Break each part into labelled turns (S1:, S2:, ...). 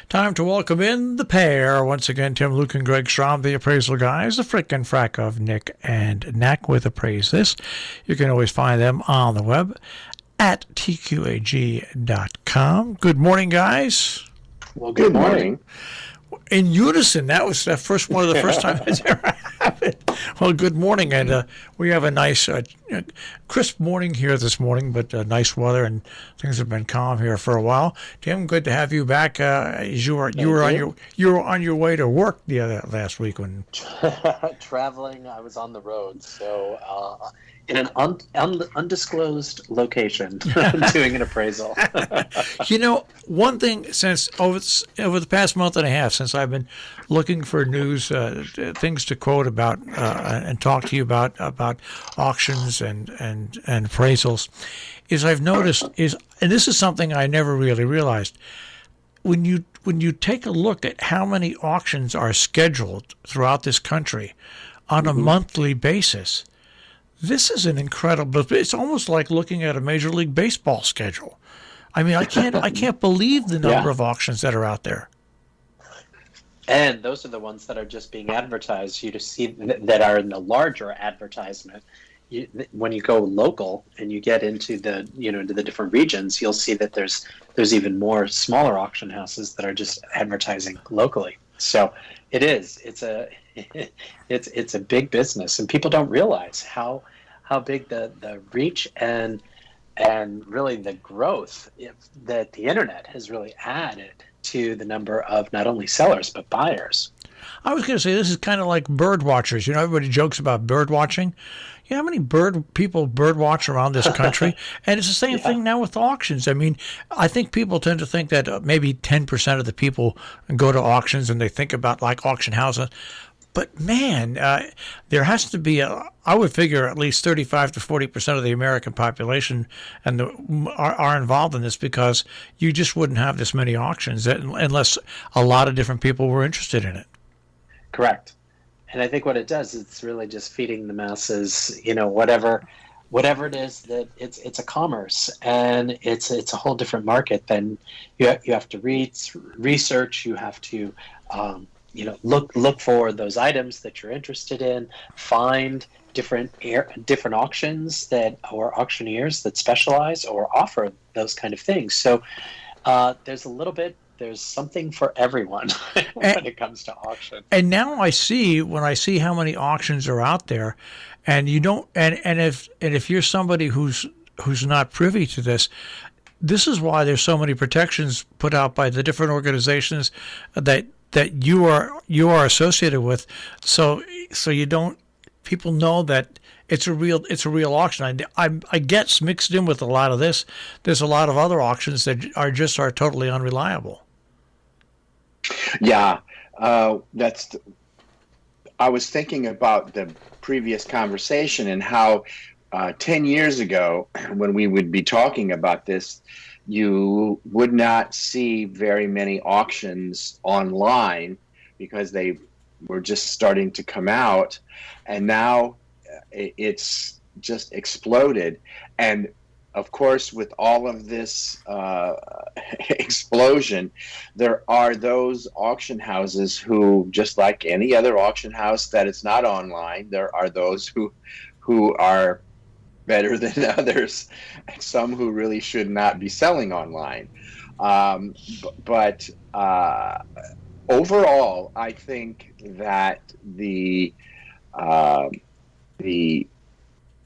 S1: Time to welcome in the pair. Once again, Tim, Luke, and Greg Schramm, the appraisal guys, the frickin' frack of Nick and Knack with Appraise This. You can always find them on the web at tqag.com. Good morning, guys.
S2: Well, good morning.
S1: In unison, that was the first one of the first time it's ever happened. Well, good morning, and we have a nice, crisp morning here this morning, but nice weather, and things have been calm here for a while. Tim, good to have you back. You were on your way to work the last week when
S2: traveling. I was on the road, so in an undisclosed location, doing an appraisal.
S1: One thing since over the past month and a half, since I've been looking for news, things to quote about and talk to you about auctions and appraisals, is I've noticed and this is something I never really realized, when you take a look at how many auctions are scheduled throughout this country on a monthly basis. This is an incredible. It's almost like looking at a Major League Baseball schedule. I mean, I can't believe the number of auctions that are out there.
S2: And those are the ones that are just being advertised. You just see that are in the larger advertisement. When you go local and you get into into the different regions, you'll see that there's even more smaller auction houses that are just advertising locally. So it's a big business, and people don't realize how big the reach and really the growth that the internet has really added to the number of not only sellers but buyers.
S1: I was going to say, this is kind of like bird watchers. Everybody jokes about bird watching. You know how many people bird watch around this country? And it's the same thing now with auctions. I mean, I think people tend to think that maybe 10% of the people go to auctions and they think about like auction houses. But man, there has to be I would figure at least 35 to 40% of the American population are involved in this, because you just wouldn't have this many auctions unless a lot of different people were interested in it.
S2: Correct. And I think what it does, it's really just feeding the masses, whatever it is, that it's a commerce, and it's a whole different market. Then you have to research, you have to look for those items that you're interested in, find different auctions or auctioneers that specialize or offer those kind of things. So there's something for everyone when it comes to auction.
S1: And now when I see how many auctions are out there, and you don't, and if you're somebody who's not privy to this is why there's so many protections put out by the different organizations that you are associated with, so you don't, people know that it's a real auction. I get mixed in with a lot of this. There's a lot of other auctions that are totally unreliable.
S3: Yeah, I was thinking about the previous conversation and how 10 years ago, when we would be talking about this, you would not see very many auctions online because they were just starting to come out, and now it's just exploded. And of course, with all of this explosion, there are those auction houses who, just like any other auction house that is not online, there are those who are better than others, and some who really should not be selling online. But overall, I think that the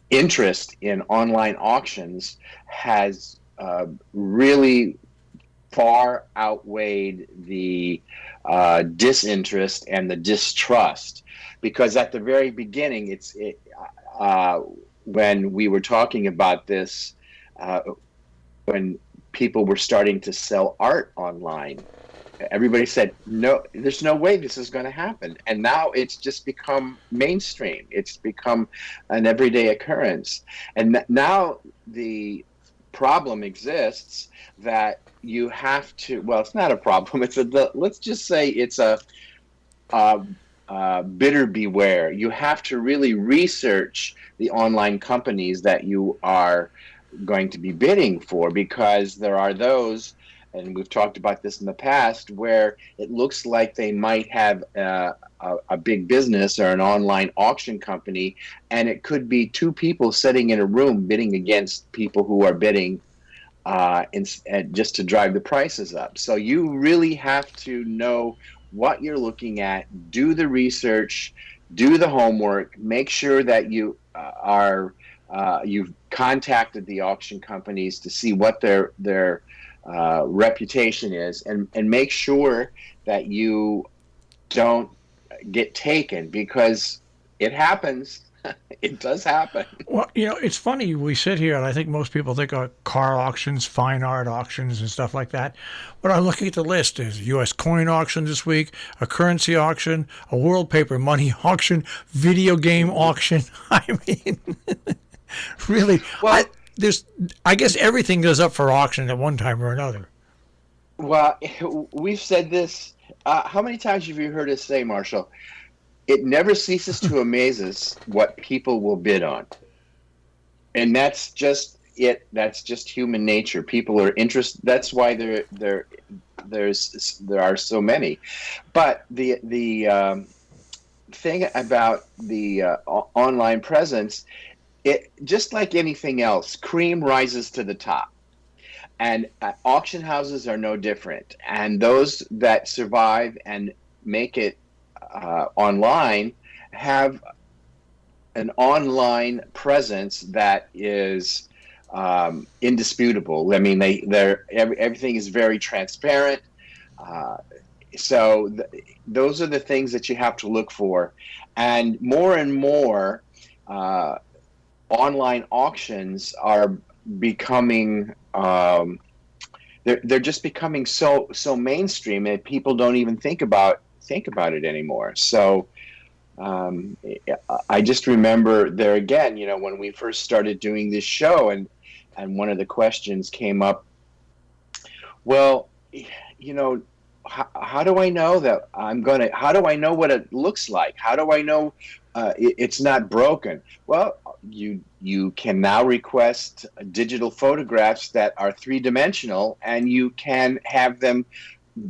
S3: interest in online auctions has really far outweighed the disinterest and the distrust, because at the very beginning, when we were talking about this, when people were starting to sell art online, everybody said, no, there's no way this is going to happen. And now it's just become mainstream. It's become an everyday occurrence. And now the problem exists that you have to, well, it's not a problem. Let's just say it's a bidder beware. You have to really research the online companies that you are going to be bidding for, because there are those and we've talked about this in the past, where it looks like they might have a big business or an online auction company, and it could be two people sitting in a room bidding against people who are bidding and just to drive the prices up. So you really have to know what you're looking at, do the research, do the homework, make sure that you you've contacted the auction companies to see what their reputation is, and make sure that you don't get taken, because it happens. It does happen.
S1: Well, it's funny. We sit here, and I think most people think of car auctions, fine art auctions, and stuff like that. But I look at the list: there's a U.S. coin auction this week, a currency auction, a world paper money auction, video game auction. I mean, really,
S3: Well,
S1: I guess everything goes up for auction at one time or another.
S3: well, we've said this. How many times have you heard us say, Marshall? It never ceases to amaze us what people will bid on, and that's just it. That's just human nature. People are interested. That's why there are so many. But the thing about the online presence, it just like anything else, cream rises to the top, and auction houses are no different. And those that survive and make it online have an online presence that is indisputable. I mean, everything is very transparent. So those are the things that you have to look for, and more online auctions are becoming they're just becoming so mainstream that people don't even think about it anymore. So I just remember there again, when we first started doing this show, and one of the questions came up, well, how do I know that how do I know what it looks like? How do I know it's not broken? Well, you can now request digital photographs that are three-dimensional, and you can have them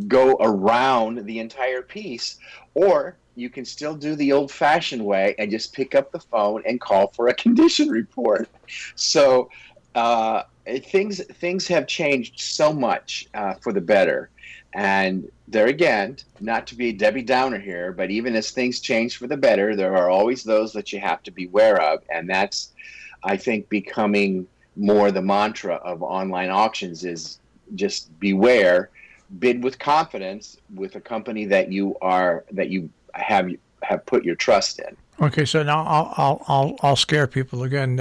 S3: go around the entire piece, or you can still do the old-fashioned way and just pick up the phone and call for a condition report. So things have changed so much for the better. And there again, not to be a Debbie Downer here, but even as things change for the better, there are always those that you have to beware of. And that's, I think, becoming more the mantra of online auctions, is just beware, bid with confidence with a company that you have put your trust in.
S1: Okay, so now I'll scare people again.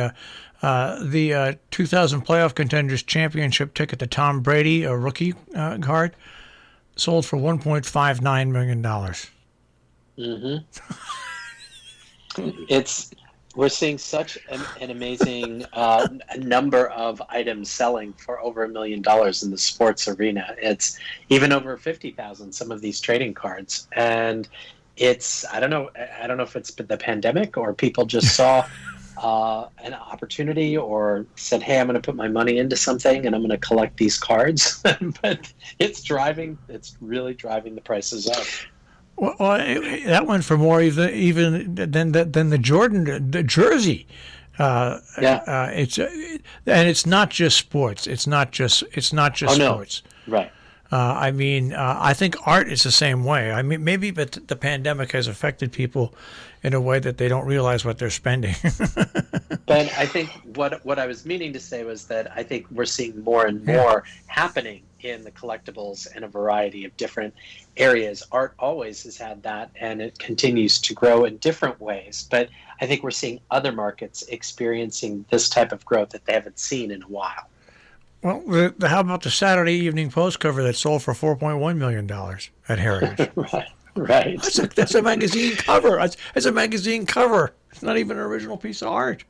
S1: The 2000 playoff contenders championship ticket to Tom Brady, a rookie card, sold for $1.59 million.
S2: Mm-hmm. We're seeing such an amazing number of items selling for over $1 million in the sports arena. It's even over 50,000, some of these trading cards. And it's, I don't know if it's the pandemic or people just saw an opportunity or said, hey, I'm going to put my money into something and I'm going to collect these cards. But it's really driving the prices up.
S1: Well, that went for more even than the Jordan jersey. It's not just sports. It's not just sports.
S2: No. Right.
S1: I think art is the same way. I mean, maybe, but the pandemic has affected people in a way that they don't realize what they're spending.
S2: But I think what I was meaning to say was that I think we're seeing more and more happening in the collectibles in a variety of different areas. Art always has had that, and it continues to grow in different ways. But I think we're seeing other markets experiencing this type of growth that they haven't seen in a while.
S1: Well, how about the Saturday Evening Post cover that sold for $4.1 million at Heritage?
S2: Right.
S1: That's a magazine cover. It's a magazine cover. It's not even an original piece of art.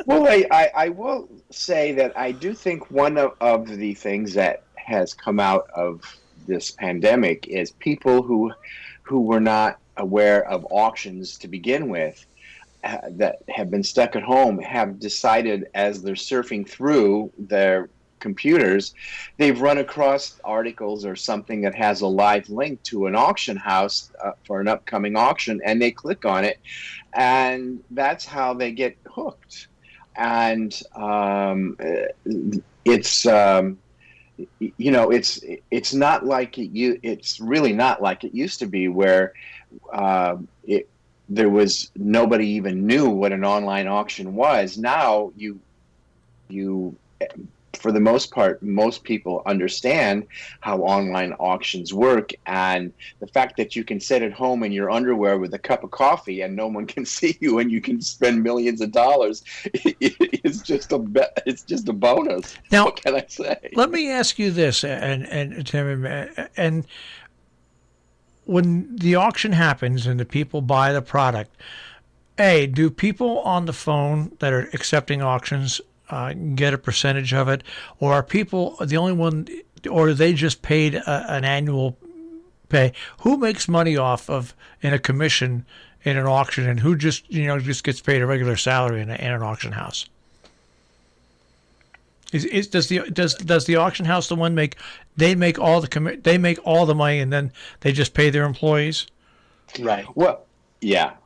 S3: Well, I will say that I do think one of the things that has come out of this pandemic is people who were not aware of auctions to begin with, that have been stuck at home, have decided as they're surfing through their computers, they've run across articles or something that has a live link to an auction house for an upcoming auction, and they click on it, and that's how they get hooked. And it's it's not like it's really not like it used to be, where there was nobody even knew what an online auction was. Now you for the most part, most people understand how online auctions work, and the fact that you can sit at home in your underwear with a cup of coffee and no one can see you, and you can spend millions of dollars, it's just a bonus.
S1: Now,
S3: what can I say?
S1: Let me ask you this, and Tim, and when the auction happens and the people buy the product, do people on the phone that are accepting auctions get a percentage of it, or are people the only one, or are they just paid an annual pay? Who makes money off of in a commission in an auction, and who just gets paid a regular salary in an auction house? Does the auction house the one they make all the money, and then they just pay their employees?
S2: Right.
S3: Well, yeah.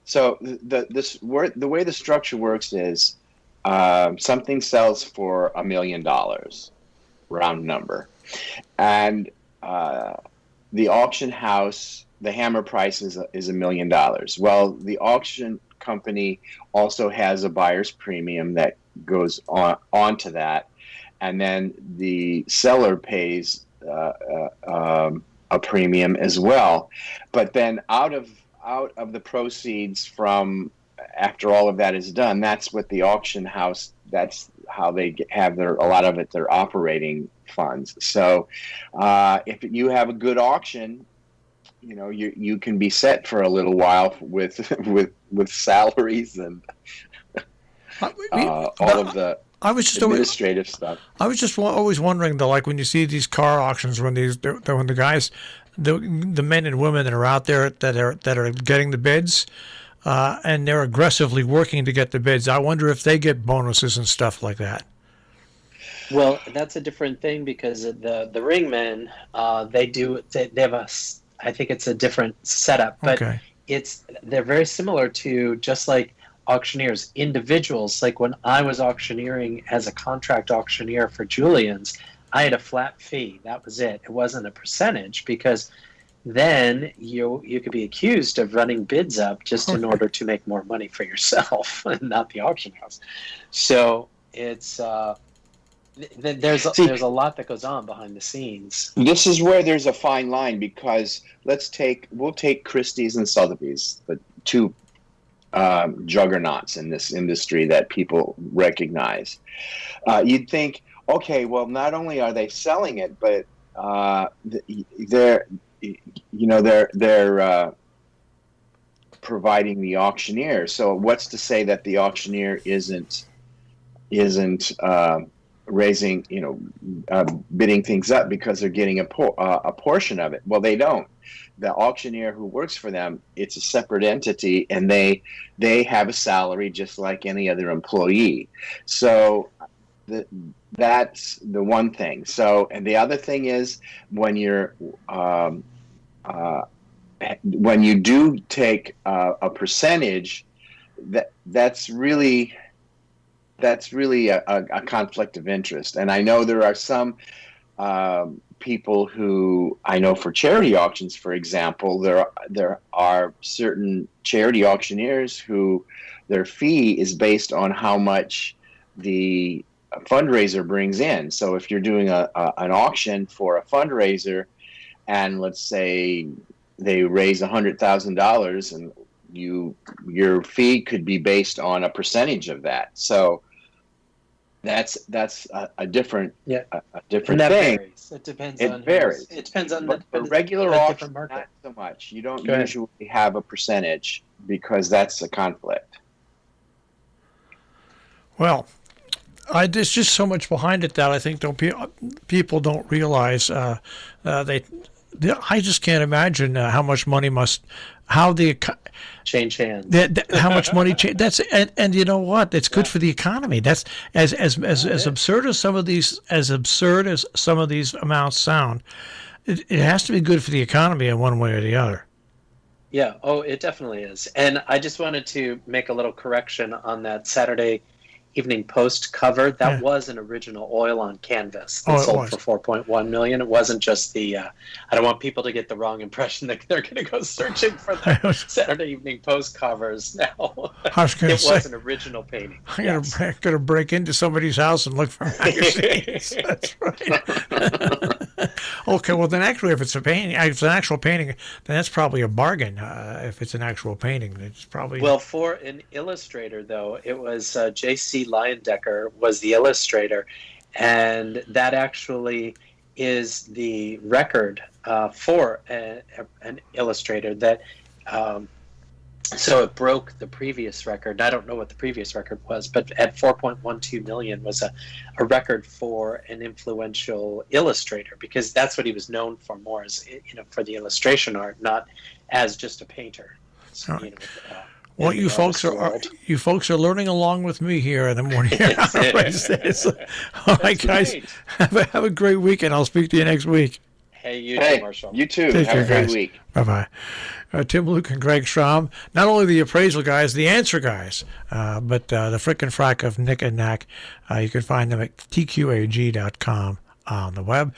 S3: So the way the structure works is, something sells for $1 million, round number, and the auction house, the hammer price is $1 million. Well, the auction company also has a buyer's premium that goes onto that, and then the seller pays a premium as well. But then out of the proceeds from, after all of that is done, that's what the auction house, that's how they have a lot of their operating funds. So if you have a good auction, you can be set for a little while with salaries and all of the administrative stuff.
S1: I was just always wondering, though, like when you see these car auctions, when the guys, the men and women that are out there that are getting the bids, and they're aggressively working to get the bids, I wonder if they get bonuses and stuff like that.
S2: Well, that's a different thing, because the ringmen, they have I think it's a different setup, but
S1: okay.
S2: They're very similar to, just like auctioneers, individuals. Like when I was auctioneering as a contract auctioneer for Julian's, I had a flat fee. That was it. It wasn't a percentage, because then you could be accused of running bids up just in order to make more money for yourself and not the auction house. So it's there's a lot that goes on behind the scenes.
S3: This is where there's a fine line, because we'll take Christie's and Sotheby's, the two juggernauts in this industry that people recognize. You'd think, okay, well, not only are they selling it, but they're providing the auctioneer. So what's to say that the auctioneer isn't raising, bidding things up because they're getting a portion of it? Well, they don't. The auctioneer who works for them, it's a separate entity, and they have a salary just like any other employee. So that's the one thing. So, and the other thing is, when you do take a percentage, that's really a conflict of interest. And I know there are some people who, I know for charity auctions, for example, there are certain charity auctioneers who their fee is based on how much the fundraiser brings in. So if you're doing an auction for a fundraiser, and let's say they raise $100,000, and your fee could be based on a percentage of that. So that's a different
S2: different thing. Varies. It depends. It
S3: varies.
S2: It depends on
S3: the regular auction. Not so much. You don't usually have a percentage, because that's a conflict.
S1: Well, there's just so much behind it that I think people don't realize. I just can't imagine how much money
S2: change hands.
S1: How much money change? That's and you know what? It's good for the economy. That's as absurd as some of these amounts sound. It has to be good for the economy in one way or the other.
S2: Yeah, oh, it definitely is. And I just wanted to make a little correction on that Saturday Evening Post cover. That was an original oil on canvas that sold for $4.1 million. It wasn't just the. I don't want people to get the wrong impression that they're going to go searching for the Saturday Evening Post covers now.
S1: I was going to say
S2: it was an original painting.
S1: I'm going to break into somebody's house and look for magazines. That's right. Okay, well then, actually, if it's a painting, if it's an actual painting, then that's probably a bargain. If it's an actual painting, it's probably
S2: for an illustrator though. It was J.C. Leyendecker was the illustrator, and that actually is the record for an illustrator that. So it broke the previous record. I don't know what the previous record was, but at 4.12 million was a record for an influential illustrator, because that's what he was known for more as, for the illustration art, not as just a painter. So,
S1: well, you folks are learning along with me here in the morning. All right, guys, have a great weekend. I'll speak to you next week.
S2: Hey, you too, Marshall.
S3: You too.
S1: Take
S3: have
S1: care,
S3: a great
S1: guys.
S3: week.
S1: Bye-bye. Tim Luke and Greg Schramm, not only the appraisal guys, the answer guys, but the frickin' frack of Nick and Knack. You can find them at tqag.com on the web.